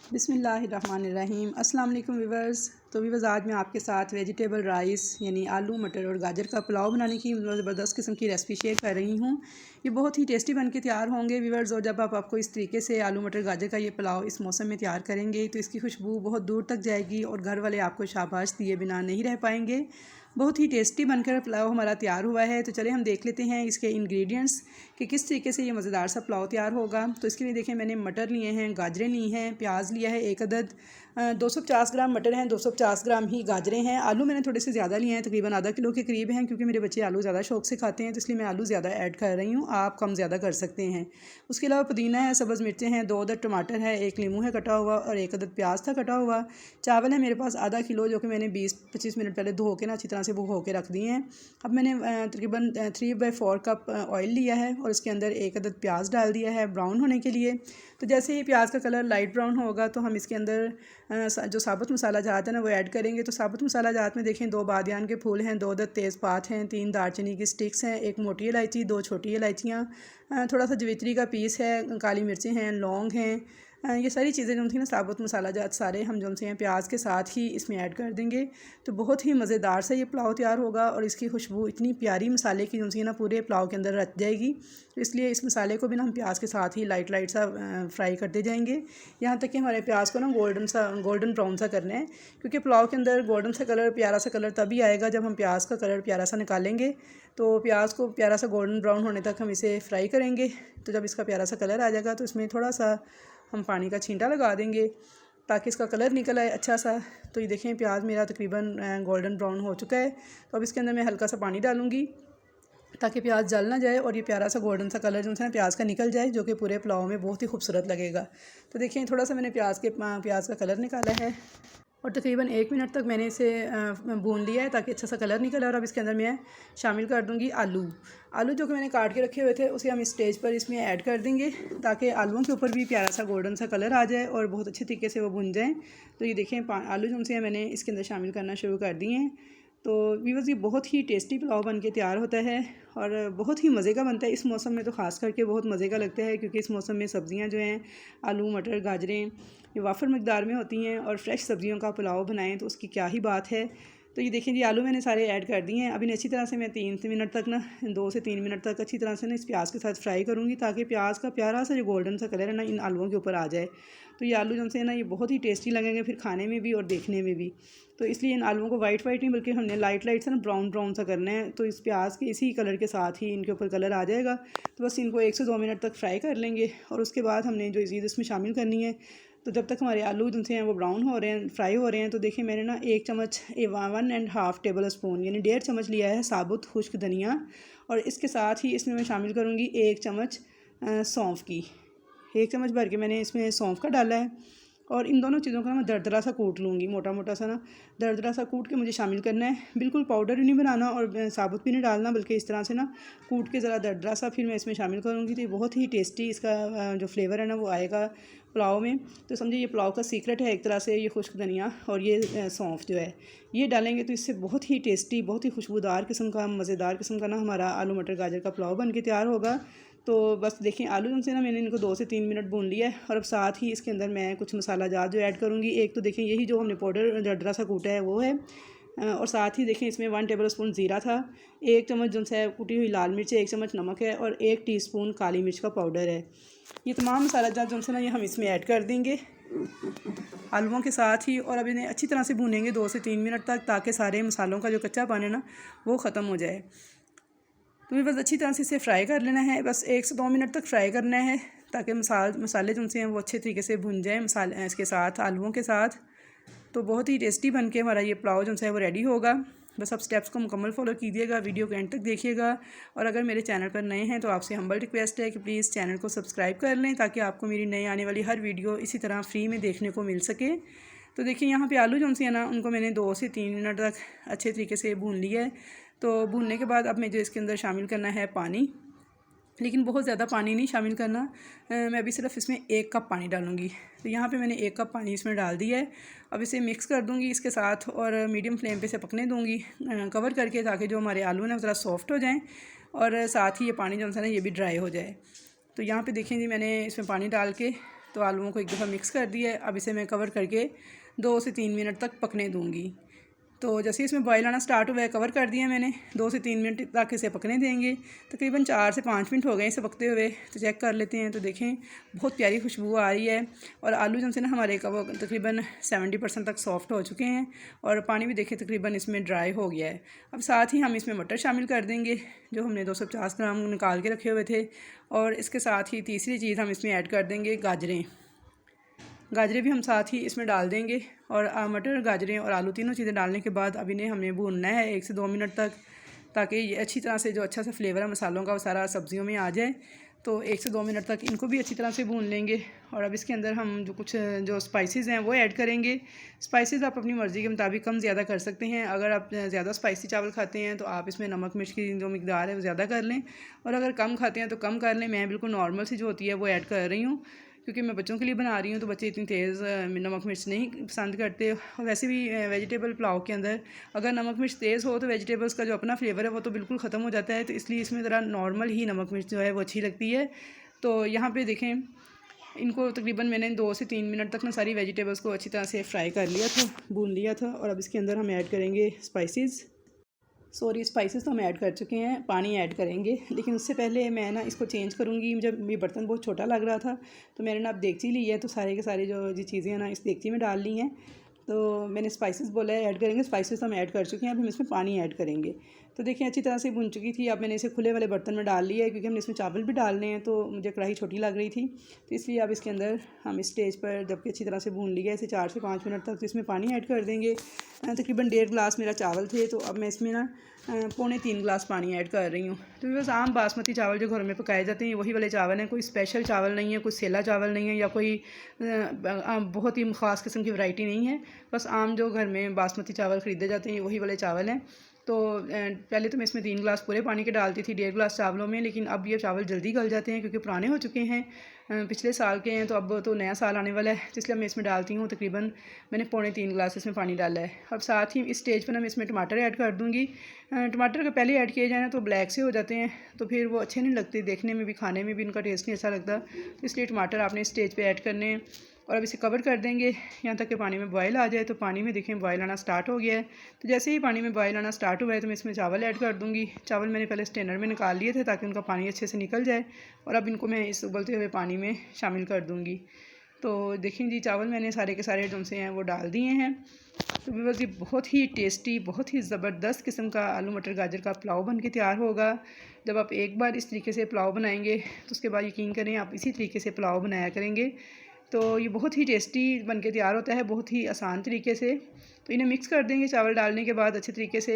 बिस्मिल्लाहिर्रहमानिर्रहीम। अस्सलाम वालेकुम व्यूवर्स। तो व्यूवर्स, आज मैं आपके साथ वेजिटेबल राइस यानी आलू मटर और गाजर का पुलाव बनाने की ज़बरदस्त किस्म की रेसिपी शेयर कर रही हूँ। ये बहुत ही टेस्टी बन के तैयार होंगे व्यूवर्स। और जब आपको इस तरीके से आलू मटर गाजर का ये पुलाव इस मौसम में तैयार करेंगे तो इसकी खुशबू बहुत दूर तक जाएगी और घर वाले आपको शाबाश दिए बिना नहीं रह पाएंगे। बहुत ही टेस्टी बनकर पुलाव हमारा तैयार हुआ है। तो चलिए हम देख लेते हैं इसके इंग्रेडिएंट्स कि किस तरीके से ये मज़ेदार सा पुलाव तैयार होगा। तो इसके लिए देखें, मैंने मटर लिए हैं, गाजरें ली हैं, प्याज लिया है एक अदद, 250 ग्राम मटर हैं, 250 ग्राम ही गाजरें हैं। आलू मैंने थोड़े से ज़्यादा लिए हैं, तकरीबन आधा किलो के करीब हैं, क्योंकि मेरे बच्चे आलू ज़्यादा शौक से खाते हैं, तो इसलिए मैं आलू ज़्यादा ऐड कर रही हूँ। आप कम ज़्यादा कर सकते हैं। उसके अलावा पुदीना है, सब्ज़ मिर्चें हैं, 2 अदद टमाटर है, 1 नींबू है कटा हुआ और 1 अदद प्याज था कटा हुआ। चावल है मेरे पास आधा किलो, जो कि मैंने 20-25 मिनट पहले धो के अच्छी तरह से वो के रख दिए हैं। अब मैंने तकरीबन 3/4 कप ऑयल लिया है और उसके अंदर 1 अदद प्याज डाल दिया है ब्राउन होने के लिए। तो जैसे ही प्याज का कलर लाइट ब्राउन होगा तो हम इसके अंदर जो साबुत मसाला जात है ना वो ऐड करेंगे। तो साबुत मसाला जात में देखें, 2 बादियान के फूल हैं, 2 अदद तेज़पात हैं, 3 दालचीनी की स्टिक्स हैं, 1 मोटी इलायची, 2 छोटी इलायचियाँ, थोड़ा सा जवित्री का पीस है, काली मिर्चें हैं, लौंग हैं। ये सारी चीज़ें जो थी ना, साबुत मसाला जात सारे हम जो हैं प्याज के साथ ही इसमें ऐड कर देंगे। तो बहुत ही मज़ेदार सा ये पुलाव तैयार होगा और इसकी खुशबू इतनी प्यारी मसाले की जो थी ना पूरे पुलाव के अंदर रच जाएगी। तो इसलिए इस मसाले को भी ना हम प्याज के साथ ही लाइट लाइट सा फ्राई करते जाएंगे, यहाँ तक कि हमारे प्याज को ना गोल्डन ब्राउन सा करना है। क्योंकि पुलाव के अंदर गोल्डन सा कलर, प्यारा सा कलर तभी आएगा जब हम प्याज का कलर प्यारा सा निकालेंगे। तो प्याज को प्यारा सा गोल्डन ब्राउन होने तक हम इसे फ्राई करेंगे। तो जब इसका प्यारा सा कलर आ जाएगा तो इसमें थोड़ा सा हम पानी का छींटा लगा देंगे ताकि इसका कलर निकल आए अच्छा सा। तो ये देखें, प्याज मेरा तकरीबन गोल्डन ब्राउन हो चुका है। तो अब इसके अंदर मैं हल्का सा पानी डालूँगी ताकि प्याज जल ना जाए और ये प्यारा सा गोल्डन सा कलर जो है प्याज का निकल जाए, जो कि पूरे पुलाव में बहुत ही खूबसूरत लगेगा। तो देखिए, थोड़ा सा मैंने प्याज का कलर निकाला है और तकरीबन 1 मिनट तक मैंने इसे भून लिया है ताकि अच्छा सा कलर निकले। और अब इसके अंदर मैं शामिल कर दूंगी आलू जो कि मैंने काट के रखे हुए थे, उसे हम इस स्टेज पर इसमें ऐड कर देंगे ताकि आलूओं के ऊपर भी प्यारा सा गोल्डन सा कलर आ जाए और बहुत अच्छे तरीके से वो भुन जाएँ। तो ये देखें, आलू जो से मैंने इसके अंदर शामिल करना शुरू कर दिए हैं। तो व्यूअर्स, ये बहुत ही टेस्टी पुलाव बन के तैयार होता है और बहुत ही मज़े का बनता है। इस मौसम में तो ख़ास करके बहुत मज़े का लगता है, क्योंकि इस मौसम में सब्ज़ियां जो हैं, आलू मटर गाजरें, ये वाफर मकदार में होती हैं और फ्रेश सब्ज़ियों का पुलाव बनाएं तो उसकी क्या ही बात है। तो ये देखें जी, आलू मैंने सारे ऐड कर दिए हैं। अब इन्हें अच्छी तरह से मैं 3 मिनट तक ना 2 से 3 मिनट तक अच्छी तरह से ना इस प्याज के साथ फ्राई करूँगी ताकि प्याज का प्यारा सा जो गोल्डन सा कलर है ना इन आलूओं के ऊपर आ जाए। तो ये आलू जो से ना ये बहुत ही टेस्टी लगेंगे फिर खाने में भी और देखने में भी। तो इसलिए इन आलूओं को वाइट नहीं बल्कि हमने लाइट सा ना ब्राउन सा करना है। तो इस प्याज के इसी कलर के साथ ही इनके ऊपर कलर आ जाएगा। तो बस इनको 1 से 2 मिनट तक फ्राई कर लेंगे और उसके बाद हमने जो चीज़ इसमें शामिल करनी है। तो जब तक हमारे आलू जो हैं वो ब्राउन हो रहे हैं, फ्राई हो रहे हैं, तो देखिए मैंने ना 1 चम्मच 1.5 टेबल स्पून यानी 1.5 चम्मच लिया है साबुत खुश्क धनिया। और इसके साथ ही इसमें मैं शामिल करूँगी 1 चम्मच सौंफ की। 1 चम्मच भर के मैंने इसमें सौंफ का डाला है और इन दोनों चीज़ों को ना मैं दरदरा सा कूट लूँगी, मोटा मोटा सा ना दरदरा सा कूट के मुझे शामिल करना है। बिल्कुल पाउडर भी नहीं बनाना और साबुत भी नहीं डालना, बल्कि इस तरह से ना कूट के ज़रा दरदरा सा फिर मैं इसमें शामिल करूँगी। तो ये बहुत ही टेस्टी इसका जो फ्लेवर है ना वो आएगा पुलाव में। तो समझिए ये पुलाव का सीक्रेट है एक तरह से, ये खुश्क धनिया और ये सौंफ जो है ये डालेंगे तो इससे बहुत ही टेस्टी, बहुत ही खुशबूदार किस्म का, मज़ेदार किस्म का ना हमारा आलू मटर गाजर का पुलाव बन के तैयार होगा। तो बस देखें, आलू से ना मैंने इनको 2 से 3 मिनट भून लिया है और अब साथ ही इसके अंदर मैं कुछ मसाला जात जो ऐड करूँगी। एक तो देखें यही जो हमने पाउडर दरदरा सा कूटा है वो है, और साथ ही देखें इसमें 1 टेबल स्पून ज़ीरा था, 1 चम्मच जो है कुटी हुई लाल मिर्च है, 1 चम्मच नमक है और 1 टीस्पून काली मिर्च का पाउडर है। ये तमाम मसाला जात जो है ना ये हम इसमें ऐड कर देंगे आलूओं के साथ ही। और अब इन्हें अच्छी तरह से भूनेंगे 2 से 3 मिनट तक ताकि सारे मसालों का जो कच्चापन है ना वो ख़त्म हो जाए। तो बस अच्छी तरह से इसे फ्राई कर लेना है, बस 1 से 2 मिनट तक फ्राई करना है ताकि मसाले जो हैं वो अच्छे तरीके से भुन जाएँ मसाले इसके साथ, आलूओं के साथ। तो बहुत ही टेस्टी बन के हमारा ये पुलाव जो है वो रेडी होगा। बस आप स्टेप्स को मुकम्मल फॉलो कीजिएगा, वीडियो को एंड तक देखिएगा। और अगर मेरे चैनल पर नए हैं तो आपसे हम्बल रिक्वेस्ट है कि प्लीज़ चैनल को सब्सक्राइब कर लें ताकि आपको मेरी नई आने वाली हर वीडियो इसी तरह फ्री में देखने को मिल सके। तो देखिए, यहाँ पे आलू जो है ना उनको मैंने 2 से 3 मिनट तक अच्छे तरीके से भून लिया है। तो भूनने के बाद अब मैं जो इसके अंदर शामिल करना है पानी, लेकिन बहुत ज़्यादा पानी नहीं शामिल करना। मैं अभी सिर्फ इसमें 1 कप पानी डालूँगी। तो यहाँ पे मैंने 1 कप पानी इसमें डाल दिया है। अब इसे मिक्स कर दूँगी इसके साथ और मीडियम फ्लेम पे इसे पकने दूँगी कवर करके, ताकि जो हमारे आलू हैं ज़रा सॉफ्ट हो जाएं और साथ ही ये पानी जो है ना ये भी ड्राई हो जाए। तो यहाँ पे देखें जी, मैंने इसमें पानी डाल के तो आलूओं को एक दफ़ा मिक्स कर दिया है। अब इसे मैं कवर करके 2 से 3 मिनट तक पकने दूँगी। तो जैसे ही इसमें बॉयल आना स्टार्ट हुआ है, कवर कर दिया मैंने। 2 से 3 मिनट तक इसे पकने देंगे। तकरीबन 4 से 5 मिनट हो गए इसे पकते हुए। तो चेक कर लेते हैं। तो देखें बहुत प्यारी खुशबू आ रही है और आलू जो से ना हमारे का वो तकरीबन 70% तक सॉफ्ट हो चुके हैं और पानी भी देखें तकरीबन इसमें ड्राई हो गया है। अब साथ ही हम इसमें मटर शामिल कर देंगे जो हमने 250 ग्राम निकाल के रखे हुए थे। और इसके साथ ही तीसरी चीज़ हम इसमें ऐड कर देंगे गाजरें। गाजरें भी हम साथ ही इसमें डाल देंगे। और मटर, गाजरें और आलू तीनों चीज़ें डालने के बाद अब इन्हें हमने भूनना है 1 से 2 मिनट तक, ताकि ये अच्छी तरह से जो अच्छा सा फ्लेवर है मसालों का वो सारा सब्जियों में आ जाए। तो 1 से 2 मिनट तक इनको भी अच्छी तरह से भून लेंगे। और अब इसके अंदर हम जो स्पाइसेस हैं वो ऐड करेंगे। स्पाइसेस आप अपनी मर्ज़ी के मुताबिक कम ज़्यादा कर सकते हैं। अगर आप ज़्यादा स्पाइसी चावल खाते हैं तो आप इसमें नमक मिर्च की जो मिकदार है वो ज़्यादा कर लें, और अगर कम खाते हैं तो कम कर लें। मैं बिल्कुल नॉर्मल सी जो होती है वो ऐड कर रही हूँ, क्योंकि मैं बच्चों के लिए बना रही हूँ तो बच्चे इतनी तेज़ नमक मिर्च नहीं पसंद करते। और वैसे भी वेजिटेबल पुलाव के अंदर अगर नमक मिर्च तेज़ हो तो वेजिटेबल्स का जो अपना फ्लेवर है वो तो बिल्कुल ख़त्म हो जाता है। तो इसलिए इसमें ज़रा नॉर्मल ही नमक मिर्च जो है वो अच्छी लगती है। तो यहाँ पे देखें इनको तकरीबन मैंने 2 से 3 मिनट तक ना सारी वेजिटेबल्स को अच्छी तरह से फ्राई कर लिया था, भून लिया था। और अब इसके अंदर हम ऐड करेंगे स्पाइसेस तो हम ऐड कर चुके हैं, पानी ऐड करेंगे। लेकिन उससे पहले मैं ना इसको चेंज करूँगी। जब ये बर्तन बहुत छोटा लग रहा था तो मैंने ना अब देगची ली है, तो सारे के सारे जो चीज़ें हैं ना इस देगची में डाल ली हैं। तो मैंने स्पाइसेस बोला है ऐड करेंगे, स्पाइसेस हम ऐड कर चुके हैं। अब हम इसमें पानी ऐड करेंगे। तो देखिए अच्छी तरह से भुन चुकी थी। अब मैंने इसे खुले वाले बर्तन में डाल लिया है, क्योंकि हमने इसमें चावल भी डालने हैं तो मुझे कढ़ाई छोटी लग रही थी। तो इसलिए अब इसके अंदर हम इस स्टेज पर जबकि अच्छी तरह से भून लिया इसे 4 से 5 मिनट तक, तो इसमें पानी ऐड कर देंगे। तकरीबन 1.5 गिलास मेरा चावल थे, तो अब मैं इसमें ना 3.25 गिलास पानी ऐड कर रही हूँ। तो बस आम बासमती चावल जो घर में पकाए जाते हैं वही वाले चावल हैं, कोई स्पेशल चावल नहीं है, कोई सेला चावल नहीं है या कोई बहुत ही ख़ास किस्म की वैरायटी नहीं है। बस आम जो घर में बासमती चावल ख़रीदे जाते हैं वही वाले चावल हैं। तो पहले तो मैं इसमें 3 गिलास पूरे पानी के डालती थी 1.5 गिलास चावलों में, लेकिन अब ये चावल जल्दी गल जाते हैं क्योंकि पुराने हो चुके हैं, पिछले साल के हैं। तो अब तो नया साल आने वाला है, तो इसलिए मैं इसमें डालती हूँ तकरीबन मैंने 3.25 गिलास इसमें पानी डाला है। अब साथ ही इस स्टेज पर मैं इसमें टमाटर ऐड कर दूँगी। टमाटर का पहले ऐड किए जाए तो ब्लैक से हो जाते हैं, तो फिर वो अच्छे नहीं लगते, देखने में भी खाने में भी इनका टेस्ट नहीं अच्छा लगता। तो इसलिए टमाटर आपने इस स्टेज पर ऐड करने हैं। और अब इसे कवर कर देंगे यहाँ तक कि पानी में बॉयल आ जाए। तो पानी में देखें बॉयल आना स्टार्ट हो गया है। तो जैसे ही पानी में बॉयल आना स्टार्ट हुआ है तो मैं इसमें चावल ऐड कर दूँगी। चावल मैंने पहले स्ट्रेनर में निकाल लिए थे ताकि उनका पानी अच्छे से निकल जाए, और अब इनको मैं इस उबलते हुए पानी में शामिल कर दूँगी। तो देखें जी चावल मैंने सारे के सारे जो से हैं वो डाल दिए हैं। तो बस ये बहुत ही टेस्टी, बहुत ही ज़बरदस्त किस्म का आलू मटर गाजर का पुलाव बन के तैयार होगा। जब आप एक बार इस तरीके से पुलाव बनाएंगे तो उसके बाद यकीन करें आप इसी तरीके से पुलाव बनाया करेंगे। तो ये बहुत ही टेस्टी बन के तैयार होता है, बहुत ही आसान तरीके से। तो इन्हें मिक्स कर देंगे चावल डालने के बाद अच्छे तरीके से।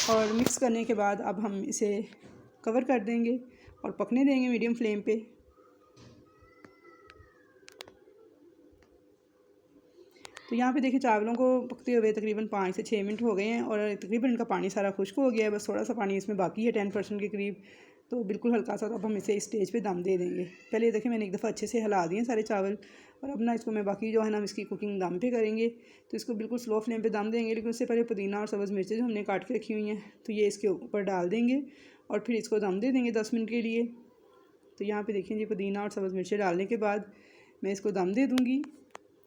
और मिक्स करने के बाद अब हम इसे कवर कर देंगे और पकने देंगे मीडियम फ्लेम पे। तो यहाँ पे देखिए चावलों को पकते हुए तकरीबन 5 से 6 मिनट हो गए हैं और तकरीबन इनका पानी सारा खुश्क हो गया है। बस थोड़ा सा पानी इसमें बाकी है 10% के करीब, तो बिल्कुल हल्का सा। तो अब हम इसे इस स्टेज पे दम दे देंगे। पहले ये देखिए मैंने एक दफ़ा अच्छे से हिला दिए सारे चावल, और अब ना इसको मैं बाकी जो है ना हम इसकी कुकिंग दम पे करेंगे। तो इसको बिल्कुल स्लो फ्लेम पे दम देंगे, लेकिन उससे पहले पुदीना और सब्ज़ मिर्चें जो हमने काट के रखी हुई हैं तो ये इसके ऊपर डाल देंगे और फिर इसको दम दे देंगे 10 मिनट के लिए। तो यहाँ पर देखिए जी पुदीना और सब्ज़ मिर्चें डालने के बाद मैं इसको दम दे दूँगी,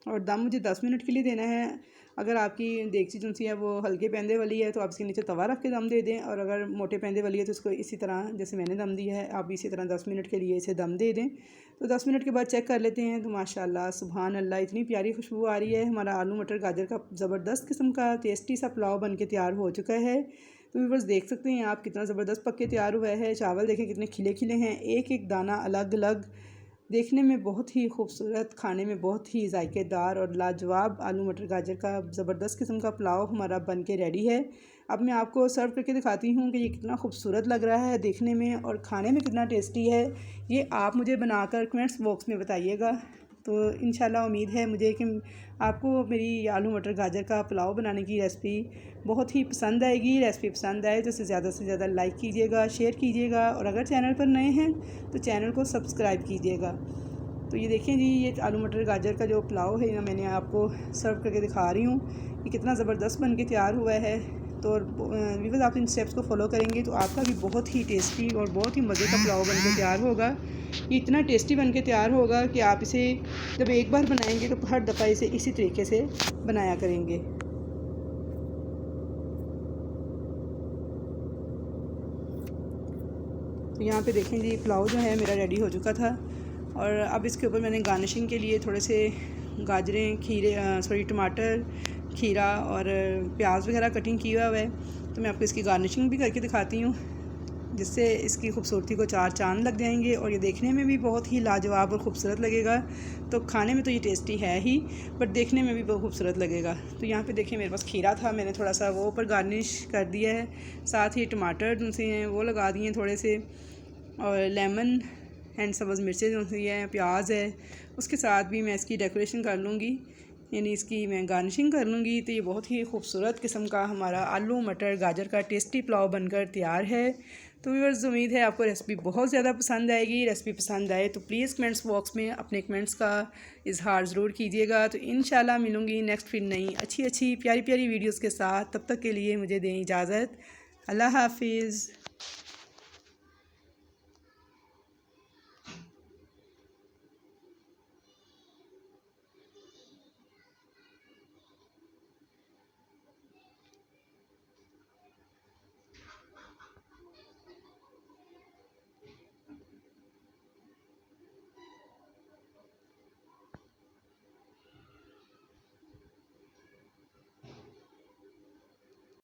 और दम मुझे 10 मिनट के लिए देना है। अगर आपकी देगची जो सी है वो हल्के पैंदे वाली है तो आप इसके नीचे तवा रख के दम दे दें, और अगर मोटे पैंदे वाली है तो इसको इसी तरह जैसे मैंने दम दिया है आप इसी तरह 10 मिनट के लिए इसे दम दे दें। तो 10 मिनट के बाद चेक कर लेते हैं तो माशाल्लाह सुभान अल्लाह इतनी प्यारी खुशबू आ रही है। हमारा आलू मटर गाजर का ज़बरदस्त किस्म का टेस्टी सा पुलाव बन के तैयार हो चुका है। तो बस देख सकते हैं आप कितना ज़बरदस्त पक के तैयार हुआ है। चावल देखें कितने खिले खिले हैं, एक एक दाना अलग अलग, देखने में बहुत ही खूबसूरत, खाने में बहुत ही जायकेदार और लाजवाब आलू मटर गाजर का ज़बरदस्त किस्म का पुलाव हमारा बन के रेडी है। अब मैं आपको सर्व करके दिखाती हूँ कि ये कितना खूबसूरत लग रहा है देखने में और खाने में कितना टेस्टी है। ये आप मुझे बनाकर कमेंट्स बॉक्स में बताइएगा। तो इंशाल्लाह उम्मीद है मुझे कि आपको मेरी आलू मटर गाजर का पुलाव बनाने की रेसिपी बहुत ही पसंद आएगी। रेसिपी पसंद आए तो इसे ज़्यादा से ज़्यादा लाइक कीजिएगा, शेयर कीजिएगा, और अगर चैनल पर नए हैं तो चैनल को सब्सक्राइब कीजिएगा। तो ये देखें जी ये आलू मटर गाजर का जो पुलाव है ना मैंने आपको सर्व करके दिखा रही हूँ, ये कितना ज़बरदस्त बन के तैयार हुआ है। तो व्यूअर्स आप इन स्टेप्स को फॉलो करेंगे तो आपका भी बहुत ही टेस्टी और बहुत ही मज़े का पुलाव बन के तैयार होगा। ये इतना टेस्टी बन के तैयार होगा कि आप इसे जब एक बार बनाएंगे तो हर दफ़ा इसे इसी तरीके से बनाया करेंगे। तो यहाँ पे देखें जी पुलाव जो है मेरा रेडी हो चुका था और अब इसके ऊपर मैंने गार्निशिंग के लिए थोड़े से गाजरें, टमाटर, खीरा और प्याज वगैरह कटिंग किया हुआ है। तो मैं आपको इसकी गार्निशिंग भी करके दिखाती हूँ जिससे इसकी खूबसूरती को चार चांद लग जाएंगे और ये देखने में भी बहुत ही लाजवाब और ख़ूबसूरत लगेगा। तो खाने में तो ये टेस्टी है ही, बट देखने में भी बहुत खूबसूरत लगेगा। तो यहाँ पे देखिए मेरे पास खीरा था, मैंने थोड़ा सा वो ऊपर गार्निश कर दिया है। साथ ही टमाटर से हैं वो लगा दिए थोड़े से, और लेमन एंड सब्ज़ मिर्चें जो सी हैं, प्याज है, उसके साथ भी मैं इसकी डेकोरेशन कर लूँगी, यानी इसकी मैं गार्निशिंग कर लूँगी। तो ये बहुत ही खूबसूरत किस्म का हमारा आलू मटर गाजर का टेस्टी पुलाव बनकर तैयार है। तो व्यूअर्स उम्मीद है आपको रेसिपी बहुत ज़्यादा पसंद आएगी। रेसिपी पसंद आए तो प्लीज़ कमेंट्स बॉक्स में अपने कमेंट्स का इजहार ज़रूर कीजिएगा। तो इंशाल्लाह मिलूँगी नेक्स्ट फिर नई अच्छी प्यारी वीडियोज़ के साथ। तब तक के लिए मुझे दें इजाज़त। अल्लाह हाफिज़।